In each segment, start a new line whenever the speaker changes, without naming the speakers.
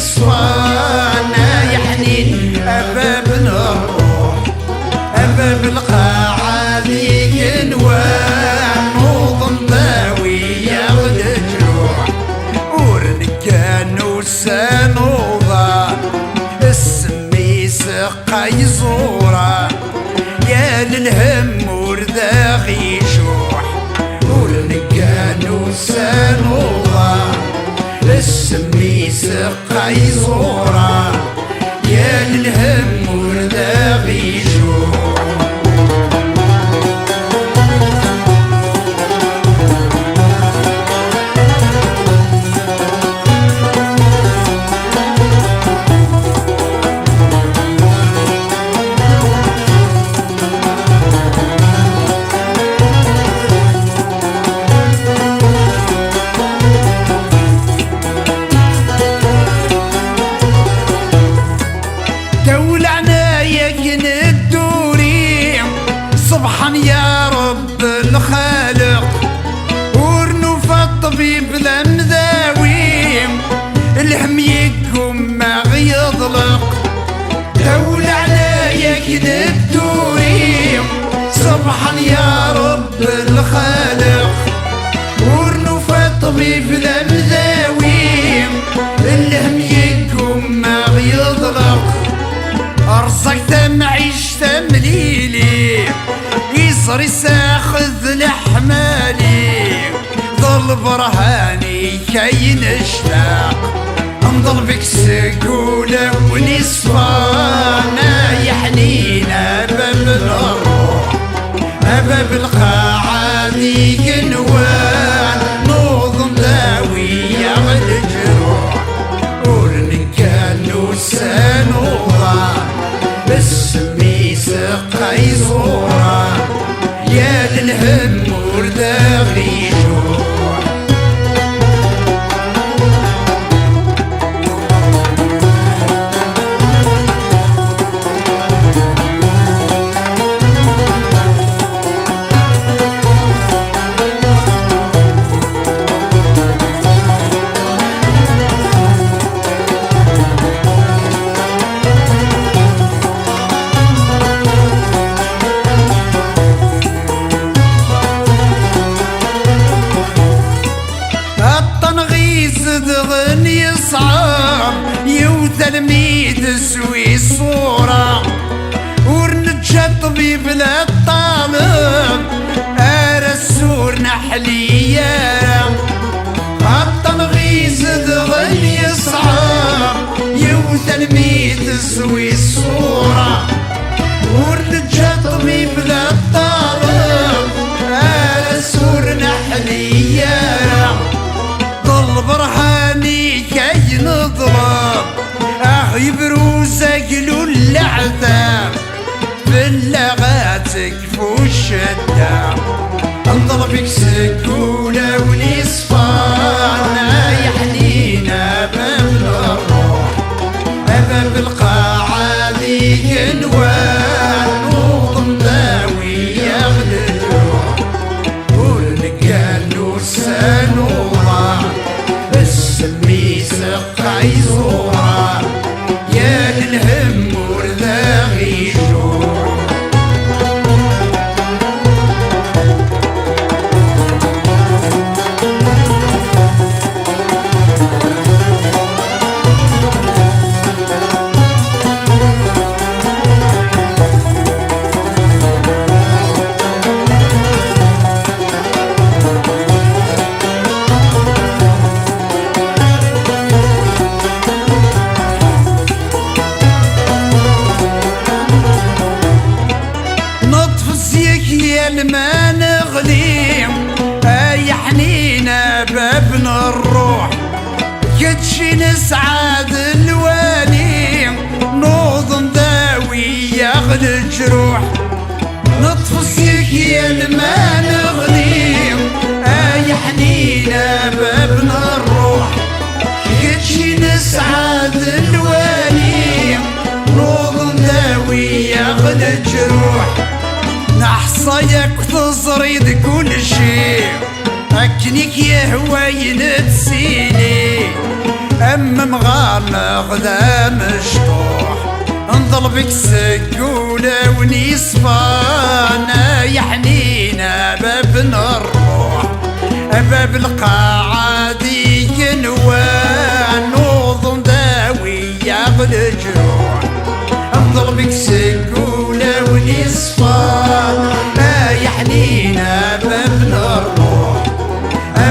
ونصفانا يا حنين أباب الروح أباب القاعة ذيك نوام نوض ضاوي ياخد جروح ورنكان وسانوضة السمي سقا يزورة يا للهم ورداغي يشوح ورنكان وسانوضة السمي سقا يزورة يا للهم ورداغي يشوح يا رب الخالق ورنوف الطبيب لمذاويم الحميكم ما غيضلق دولة عنايك للدوريم صبحا يا رب الخالق ورنوف الطبيب لمذاويم الحميكم ما غيضلق أرزقت معيش تمليلي يصري ساخذ لحمالي ظل برهاني كي نشتاق انظر بك سكولة ونصفانا يا حنين أباب الروح أباب القاعة ذيك نوان نوض ضاوي ياخد جروح ورنكان وسانوضة السمي سقا يزورة يا للهم ورداغي يشوح دغني صعب يوتلميد سوي الصورة ورنجا طبيب للطالب السور نحلية التنغيز دغني صعب يوتلميد سوي الصورة ورنجا طبيب للطالب السور نحلية برهاني كي نضرب يبروز قلو العذاب باللغاتك فوش الدم انضربك سكولة ونصفانا يا حنين أباب الروح أباب القاعة ذيك نوان نوض ضاوي ياخد الروح ورنكان وسانوضة السمي سقا يزورة يا للهم ورداغي يشوح ما نغلي يا حنين بابنا الروح كتشي نسعد الوالي نوض ضاوي ياخد الجروح نطفصيك يا ما نغلي يا حنين بابنا الروح كتشي نسعد الوالي نوض ضاوي ياخد الجروح نحصيك وتزريد كل شي أكنيك يا هواي نتسيني مغامغ ذا مشطوح انضربك سقولة ونيصفانا يا حنينة باب الروح باب القاعدي ينوان نوض داوي ياخذ جروح انضربك سقولة ونيصفانا يا حنينة باب الروح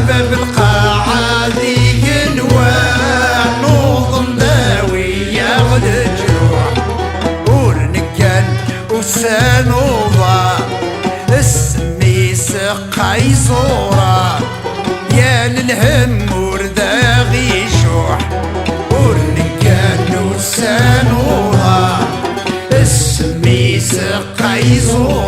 باب القاعدي ينوان نوض داوي ياخذ جروح وسانوضة السميس قيصورة يا للهم وردا غيشوح ورنكان وسانوضة السميس قيصورة